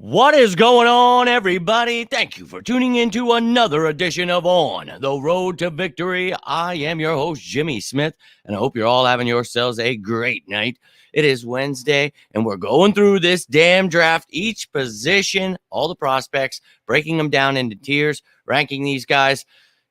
What is going on, everybody? Thank you for tuning in to another edition of On the Road to Victory. I am your host, Jimmy Smith, and I hope you're all having yourselves a great night. It is Wednesday, and we're going through this damn draft, each position, all the prospects, breaking them down into tiers, ranking these guys,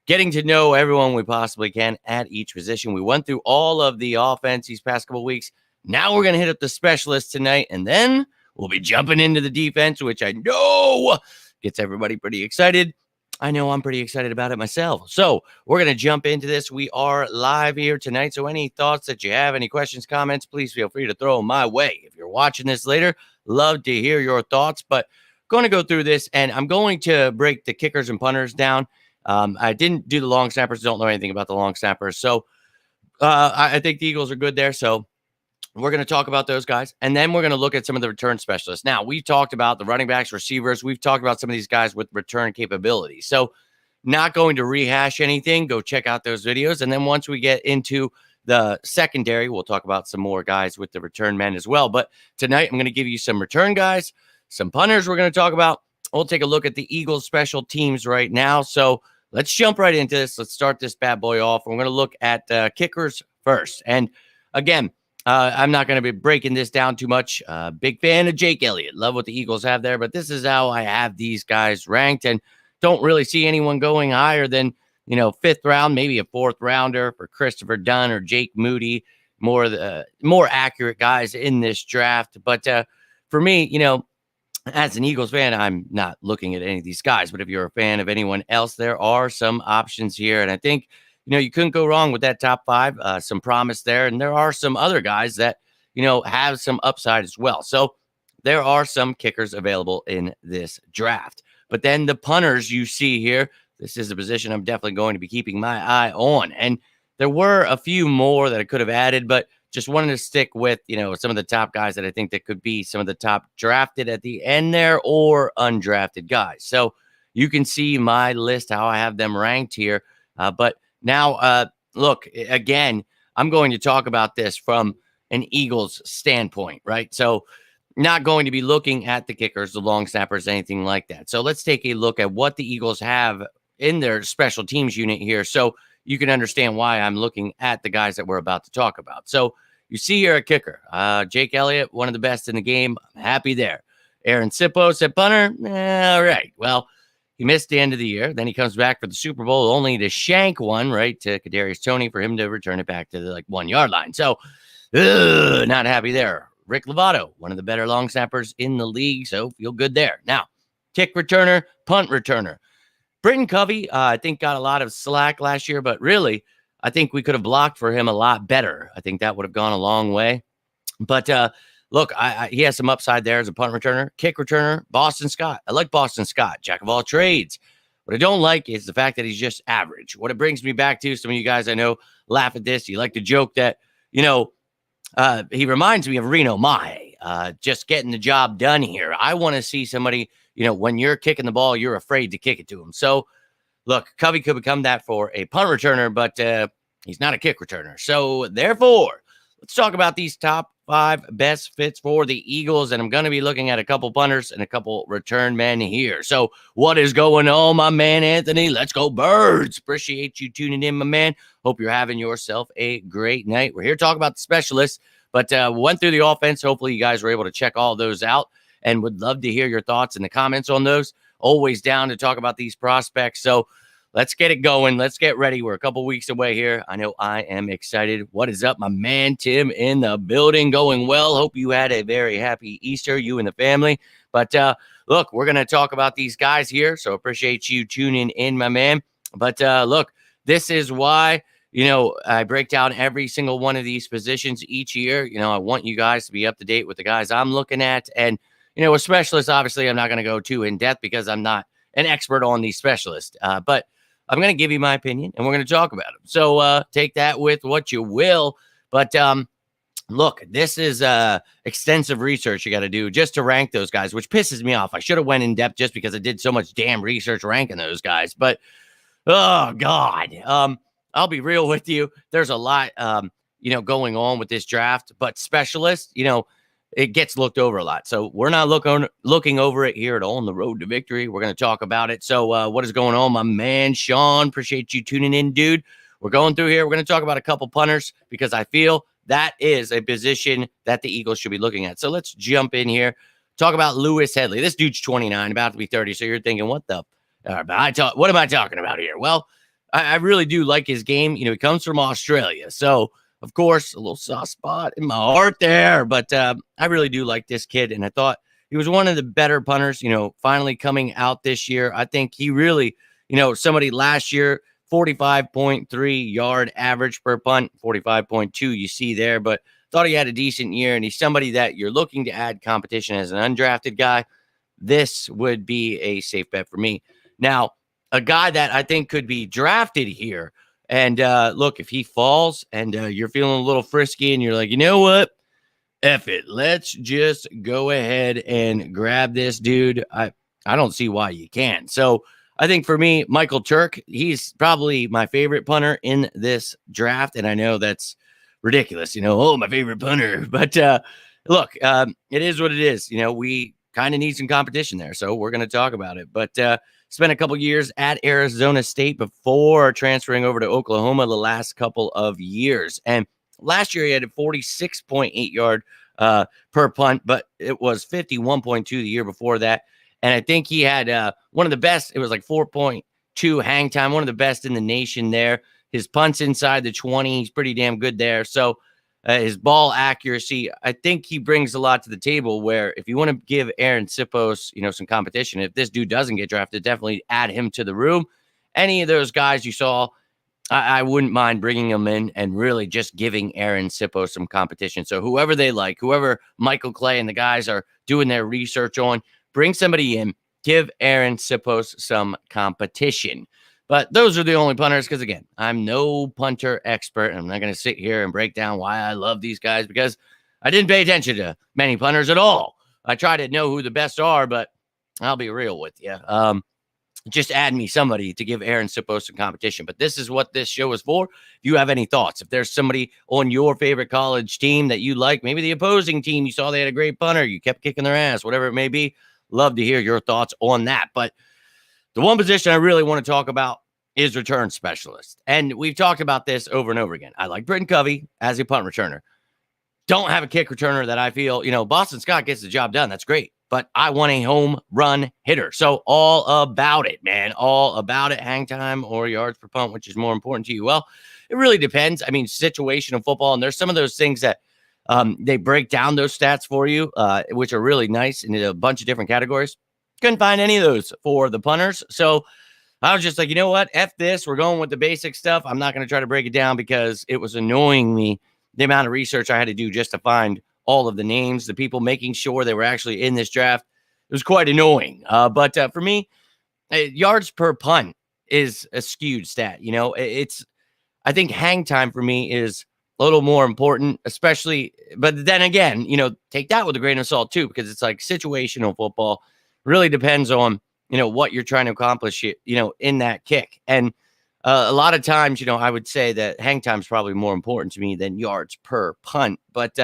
getting to know everyone we possibly can at each position. We went through all of the offense these past couple weeks. Now we're going to hit up the specialists tonight, and then we'll be jumping into the defense, which I know gets everybody pretty excited. I know I'm pretty excited about it myself. So we're going to jump into this. We are live here tonight. So any thoughts that you have, any questions, comments, please feel free to throw them my way. If you're watching this later, love to hear your thoughts. But going to go through this, and I'm going to break the kickers and punters down. I didn't do the long snappers. Don't know anything about the long snappers. So I think the Eagles are good there. So we're going to talk about those guys, and then we're going to look at some of the return specialists. Now, we've talked about the running backs, receivers. We've talked about some of these guys with return capability. So not going to rehash anything. Go check out those videos. And then once we get into the secondary, we'll talk about some more guys with the return men as well. But tonight, I'm going to give you some return guys, some punters we're going to talk about. We'll take a look at the Eagles special teams right now. So let's jump right into this. Let's start this bad boy off. We're going to look at kickers first. And again, I'm not going to be breaking this down too much. Big fan of Jake Elliott. Love what the Eagles have there, but this is how I have these guys ranked, and don't really see anyone going higher than, fifth round, maybe a fourth rounder for Christopher Dunn or Jake Moody, more accurate guys in this draft. But for me, as an Eagles fan, I'm not looking at any of these guys, but if you're a fan of anyone else, there are some options here, and I think you couldn't go wrong with that top five, some promise there. And there are some other guys that, have some upside as well. So there are some kickers available in this draft. But then the punters you see here, this is a position I'm definitely going to be keeping my eye on. And there were a few more that I could have added, but just wanted to stick with, some of the top guys that I think that could be some of the top drafted at the end there or undrafted guys. So you can see my list, how I have them ranked here. But now, look, again, I'm going to talk about this from an Eagles standpoint, right? So not going to be looking at the kickers, the long snappers, anything like that. So let's take a look at what the Eagles have in their special teams unit here so you can understand why I'm looking at the guys that we're about to talk about. So you see here a kicker, Jake Elliott, one of the best in the game. I'm happy there. Aaron Sipos at punter. All right. Well, he missed the end of the year. Then he comes back for the Super Bowl only to shank one, right, to Kadarius Toney for him to return it back to the 1 yard line. So not happy there. Rick Lovato, one of the better long snappers in the league. So feel good there. Now, kick returner, punt returner. Britton Covey, I think, got a lot of slack last year, but really, I think we could have blocked for him a lot better. I think that would have gone a long way. But look, he has some upside there as a punt returner. Kick returner, Boston Scott. I like Boston Scott, jack of all trades. What I don't like is the fact that he's just average. What it brings me back to, some of you guys I know laugh at this. You like to joke that, he reminds me of Reno Mahe, just getting the job done here. I want to see somebody, when you're kicking the ball, you're afraid to kick it to him. So, look, Covey could become that for a punt returner, but he's not a kick returner. So, therefore, let's talk about these top 5 best fits for the Eagles, and I'm going to be looking at a couple punters and a couple return men here. So what is going on, my man, Anthony? Let's go Birds. Appreciate you tuning in, my man. Hope you're having yourself a great night. We're here to talk about the specialists, but went through the offense. Hopefully you guys were able to check all those out and would love to hear your thoughts in the comments on those. Always down to talk about these prospects. So let's get it going. Let's get ready. We're a couple weeks away here. I know I am excited. What is up, my man Tim in the building? Going well. Hope you had a very happy Easter, you and the family. But look, we're going to talk about these guys here. So appreciate you tuning in, my man. But look, this is why, I break down every single one of these positions each year. I want you guys to be up to date with the guys I'm looking at. And, with specialists, obviously, I'm not going to go too in depth because I'm not an expert on these specialists. But I'm going to give you my opinion, and we're going to talk about them. So take that with what you will. But look, this is extensive research you got to do just to rank those guys, which pisses me off. I should have went in depth just because I did so much damn research ranking those guys. But, oh, God. I'll be real with you. There's a lot, going on with this draft. But specialists, it gets looked over a lot. So we're not looking over it here at all on the road to victory. We're going to talk about it. So what is going on, my man, Sean? Appreciate you tuning in, dude. We're going through here. We're going to talk about a couple punters because I feel that is a position that the Eagles should be looking at. So let's jump in here. Talk about Lewis Headley. This dude's 29, about to be 30. So you're thinking, what am I talking about here? Well, I really do like his game. You know, he comes from Australia. So, of course, a little soft spot in my heart there. But I really do like this kid. And I thought he was one of the better punters, you know, finally coming out this year. I think he really, you know, somebody last year, 45.3 yard average per punt, 45.2 you see there. But thought he had a decent year. And he's somebody that you're looking to add competition as an undrafted guy. This would be a safe bet for me. Now, a guy that I think could be drafted here. And look, if he falls and you're feeling a little frisky and you're like, you know what? F it. Let's just go ahead and grab this dude. I don't see why you can't. So I think for me, Michael Turk, he's probably my favorite punter in this draft. And I know that's ridiculous, you know, my favorite punter. But look, it is what it is. You know, we kind of need some competition there. So we're going to talk about it. But spent a couple years at Arizona State before transferring over to Oklahoma the last couple of years. And last year he had a 46.8 yard per punt, but it was 51.2 the year before that. And I think he had one of the best. It was like 4.2 hang time, one of the best in the nation there. His punts inside the 20, he's pretty damn good there. So his ball accuracy, I think he brings a lot to the table where if you want to give Aaron Siposs, you know, some competition, if this dude doesn't get drafted, definitely add him to the room. Any of those guys you saw, I wouldn't mind bringing them in and really just giving Aaron Siposs some competition. So whoever they like, whoever Michael Clay and the guys are doing their research on, bring somebody in, give Aaron Siposs some competition. But those are the only punters because, again, I'm no punter expert. I'm not going to sit here and break down why I love these guys because I didn't pay attention to many punters at all. I try to know who the best are, but I'll be real with you. Just add me somebody to give Aaron Siposs some competition. But this is what this show is for. If you have any thoughts, if there's somebody on your favorite college team that you like, maybe the opposing team, you saw they had a great punter, you kept kicking their ass, whatever it may be, love to hear your thoughts on that. But the one position I really want to talk about is return specialist. And we've talked about this over and over again. I like Britton Covey as a punt returner. Don't have a kick returner that I feel, you know, Boston Scott gets the job done. That's great. But I want a home run hitter. So all about it, man. All about it. Hang time or yards per punt, which is more important to you? Well, it really depends. I mean, situational football. And there's some of those things that they break down those stats for you, which are really nice in a bunch of different categories. Couldn't find any of those for the punters. So I was just like, you know what? F this. We're going with the basic stuff. I'm not going to try to break it down because it was annoying me, the amount of research I had to do just to find all of the names, the people making sure they were actually in this draft. It was quite annoying. But for me, yards per punt is a skewed stat. You know, I think hang time for me is a little more important, especially, but then again, you know, take that with a grain of salt too, because it's like situational football. Really depends on, you know, what you're trying to accomplish, you know, in that kick. And a lot of times, you know, I would say that hang time is probably more important to me than yards per punt. But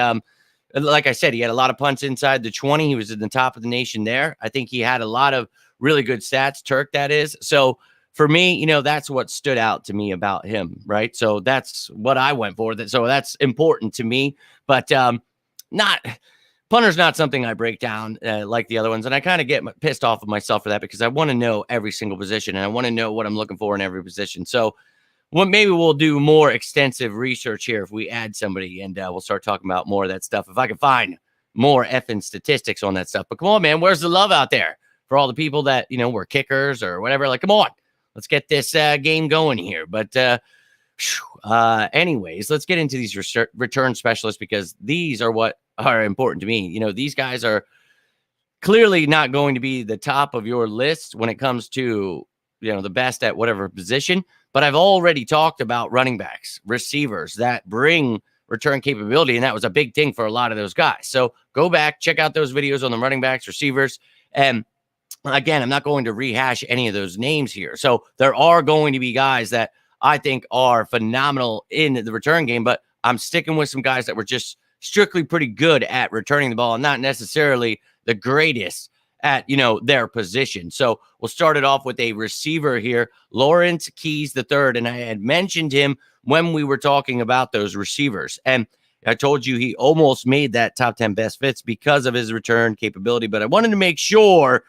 like I said, he had a lot of punts inside the 20. He was in the top of the nation there. I think he had a lot of really good stats, Turk, that is. So for me, you know, that's what stood out to me about him, right? So that's what I went for. So that's important to me. But punter's not something I break down like the other ones. And I kind of get pissed off of myself for that because I want to know every single position and I want to know what I'm looking for in every position. So maybe we'll do more extensive research here if we add somebody and we'll start talking about more of that stuff. If I can find more effing statistics on that stuff. But come on, man, where's the love out there for all the people that, you know, were kickers or whatever? Like, come on, let's get this game going here. But anyways, let's get into these return specialists because these are what are important to me. You know, these guys are clearly not going to be the top of your list when it comes to, you know, the best at whatever position. But I've already talked about running backs, receivers that bring return capability. And that was a big thing for a lot of those guys. So go back, check out those videos on the running backs, receivers. And again, I'm not going to rehash any of those names here. So there are going to be guys that I think are phenomenal in the return game, but I'm sticking with some guys that were just strictly pretty good at returning the ball and not necessarily the greatest at, their position. So we'll start it off with a receiver here, Lawrence Keys III. And I had mentioned him when we were talking about those receivers. And I told you he almost made that top 10 best fits because of his return capability. But I wanted to make sure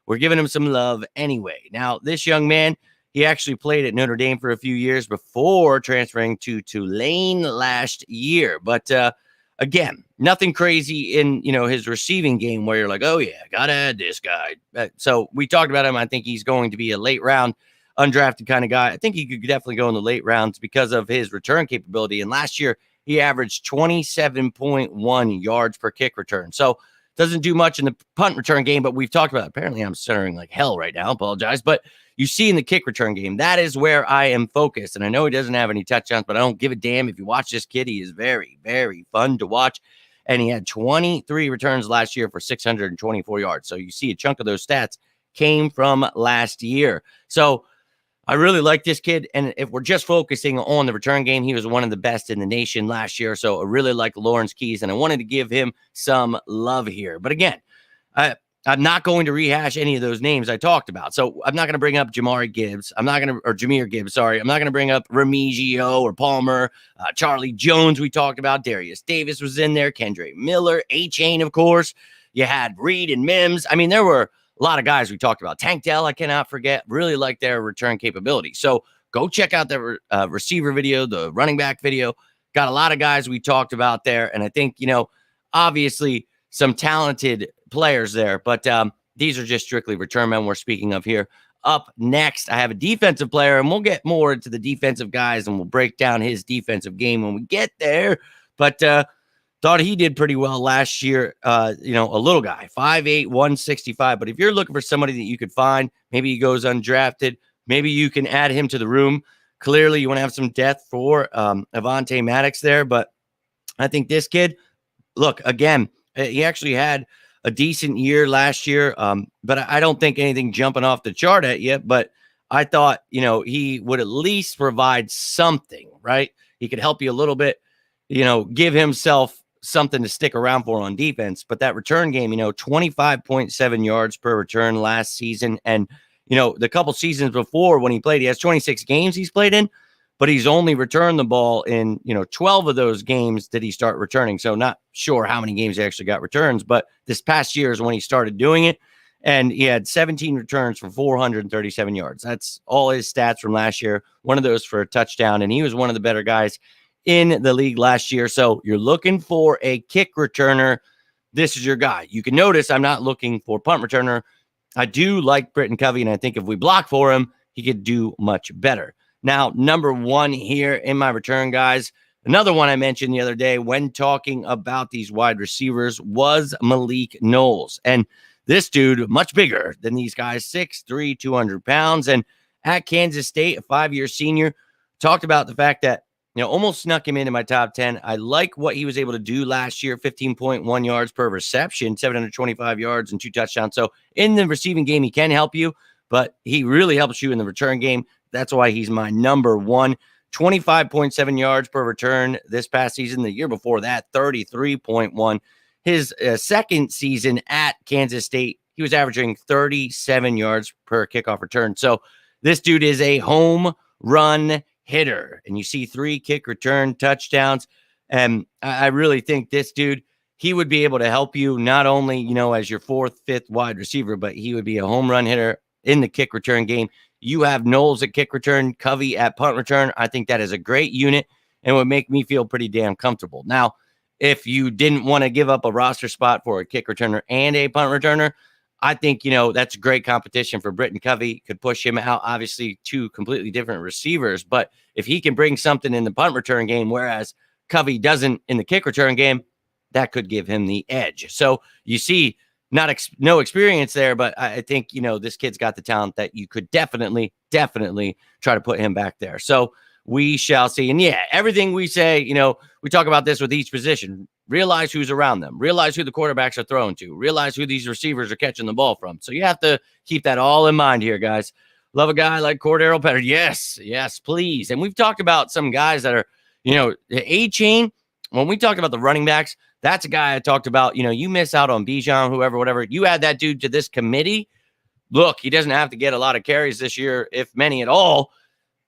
we're giving him some love anyway. Now, this young man, he actually played at Notre Dame for a few years before transferring to Tulane last year. But again, nothing crazy in, his receiving game where you're like, oh, yeah, got to add this guy. So we talked about him. I think he's going to be a late round undrafted kind of guy. I think he could definitely go in the late rounds because of his return capability. And last year, he averaged 27.1 yards per kick return. So doesn't do much in the punt return game, but we've talked about it. Apparently I'm stuttering like hell right now. Apologize. But you see in the kick return game, that is where I am focused. And I know he doesn't have any touchdowns, but I don't give a damn. If you watch this kid, he is very, very fun to watch. And he had 23 returns last year for 624 yards. So you see a chunk of those stats came from last year. So I really like this kid. And if we're just focusing on the return game, he was one of the best in the nation last year. So I really like Lawrence Keys, and I wanted to give him some love here. But again, I'm not going to rehash any of those names I talked about. So I'm not going to bring up Jahmyr Gibbs. I'm not going to bring up Remigio or Palmer, Charlie Jones. We talked about Darius Davis was in there, Kendre Miller, A-Chain, of course. You had Reed and Mims. I mean, there were a lot of guys we talked about. Tank Dell, I cannot forget. Really like their return capability. So go check out the receiver video, the running back video. Got a lot of guys we talked about there. And I think, obviously some talented players there, but these are just strictly return men we're speaking of here. Up next, I have a defensive player, and we'll get more into the defensive guys, and we'll break down his defensive game when we get there. But thought he did pretty well last year. A little guy, 5'8", 165. But if you're looking for somebody that you could find, maybe he goes undrafted, maybe you can add him to the room. Clearly, you want to have some depth for Avonte Maddox there. But I think this kid, look, again, he actually had a decent year last year, but I don't think anything jumping off the chart at yet. But I thought, he would at least provide something, right? He could help you a little bit, give himself something to stick around for on defense. But that return game, 25.7 yards per return last season. And, the couple seasons before when he played, he has 26 games he's played in, but he's only returned the ball in, 12 of those games did he start returning. So not sure how many games he actually got returns, but this past year is when he started doing it. And he had 17 returns for 437 yards. That's all his stats from last year. One of those for a touchdown. And he was one of the better guys in the league last year. So you're looking for a kick returner. This is your guy. You can notice I'm not looking for punt returner. I do like Britton Covey, and I think if we block for him, he could do much better. Now, number one here in my return, guys, another one I mentioned the other day when talking about these wide receivers was Malik Knowles. And this dude, much bigger than these guys, 6'3", 200 pounds. And at Kansas State, a 5-year senior, talked about the fact that, almost snuck him into my top 10. I like what he was able to do last year, 15.1 yards per reception, 725 yards and 2 touchdowns. So in the receiving game, he can help you, but he really helps you in the return game. That's why he's my number one. 25.7 yards per return this past season. The year before that, 33.1. His second season at Kansas State, he was averaging 37 yards per kickoff return. So this dude is a home run hitter. And you see 3 kick return touchdowns. And I really think this dude, he would be able to help you not only, as your 4th, 5th wide receiver, but he would be a home run hitter in the kick return game. You have Knowles at kick return, Covey at punt return. I think that is a great unit and would make me feel pretty damn comfortable. Now, if you didn't want to give up a roster spot for a kick returner and a punt returner, I think, that's great competition for Britton Covey. Could push him out, obviously, 2 completely different receivers. But if he can bring something in the punt return game, whereas Covey doesn't in the kick return game, that could give him the edge. So you see, no experience there, but I think, this kid's got the talent that you could definitely try to put him back there. So we shall see. And yeah, everything we say, we talk about this with each position. Realize who's around them. Realize who the quarterbacks are throwing to. Realize who these receivers are catching the ball from. So you have to keep that all in mind here, guys. Love a guy like Cordero Patterson. Yes, please. And we've talked about some guys that are, A-Chain when we talked about the running backs, that's a guy I talked about. You miss out on Bijan, whoever, whatever. You add that dude to this committee. Look, he doesn't have to get a lot of carries this year, if many at all.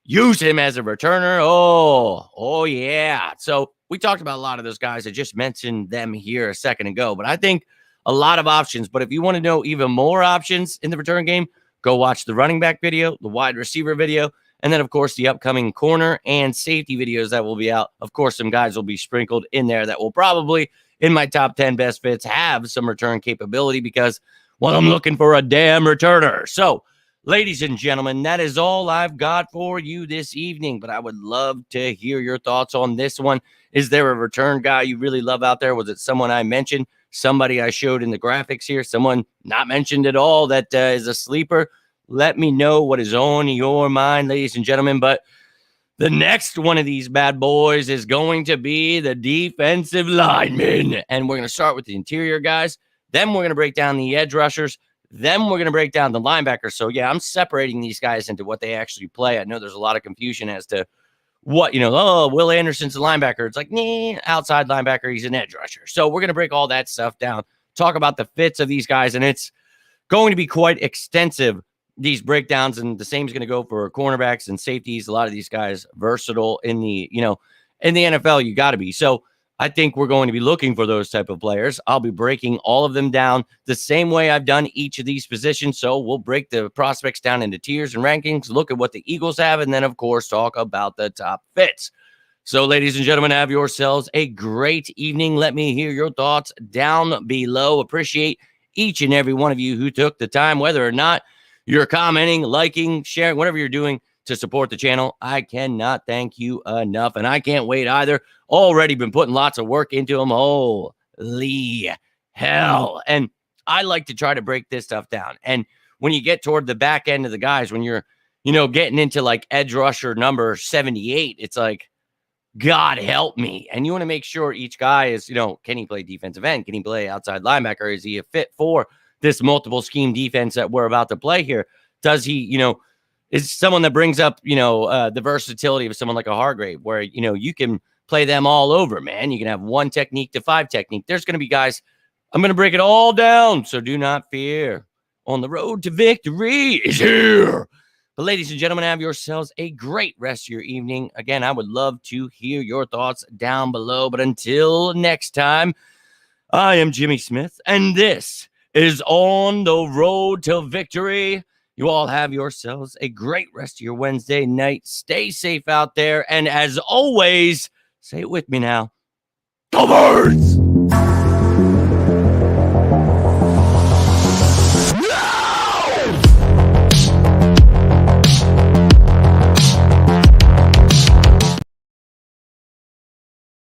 Use him as a returner. Oh, yeah. So we talked about a lot of those guys. I just mentioned them here a second ago, but I think a lot of options. But if you want to know even more options in the return game, go watch the running back video, the wide receiver video, and then, of course, the upcoming corner and safety videos that will be out. Of course, some guys will be sprinkled in there that will probably, in my top 10 best fits, have some return capability because, well, I'm looking for a damn returner. So, ladies and gentlemen, that is all I've got for you this evening, but I would love to hear your thoughts on this one. Is there a return guy you really love out there? Was it someone I mentioned, somebody I showed in the graphics here, someone not mentioned at all that is a sleeper? Let me know what is on your mind, ladies and gentlemen. But the next one of these bad boys is going to be the defensive linemen. And we're going to start with the interior guys. Then we're going to break down the edge rushers. Then we're going to break down the linebackers. So, yeah, I'm separating these guys into what they actually play. I know there's a lot of confusion as to what, Will Anderson's a linebacker. It's like, outside linebacker, he's an edge rusher. So we're going to break all that stuff down, talk about the fits of these guys, and it's going to be quite extensive, these breakdowns, and the same is going to go for cornerbacks and safeties. A lot of these guys versatile in the NFL, you got to be. So I think we're going to be looking for those type of players. I'll be breaking all of them down the same way I've done each of these positions. So we'll break the prospects down into tiers and rankings, look at what the Eagles have, and then, of course, talk about the top fits. So, ladies and gentlemen, have yourselves a great evening. Let me hear your thoughts down below. Appreciate each and every one of you who took the time, whether or not you're commenting, liking, sharing, whatever you're doing to support the channel. I cannot thank you enough, and I can't wait either. Already been putting lots of work into them. Holy hell. And I like to try to break this stuff down. And when you get toward the back end of the guys, when you're, getting into like edge rusher number 78, it's like, God help me. And you want to make sure each guy is, can he play defensive end? Can he play outside linebacker? Is he a fit for this multiple scheme defense that we're about to play here? Does he, is someone that brings up, the versatility of someone like a Hargrave where, you can play them all over, man. You can have 1 technique to 5 technique. There's going to be guys, I'm going to break it all down, so do not fear. On the road to victory is here. But ladies and gentlemen, have yourselves a great rest of your evening. Again, I would love to hear your thoughts down below. But until next time, I am Jimmy Smith, and this is On the Road to Victory. You all have yourselves a great rest of your Wednesday night. Stay safe out there. And as always, say it with me now. Go Birds!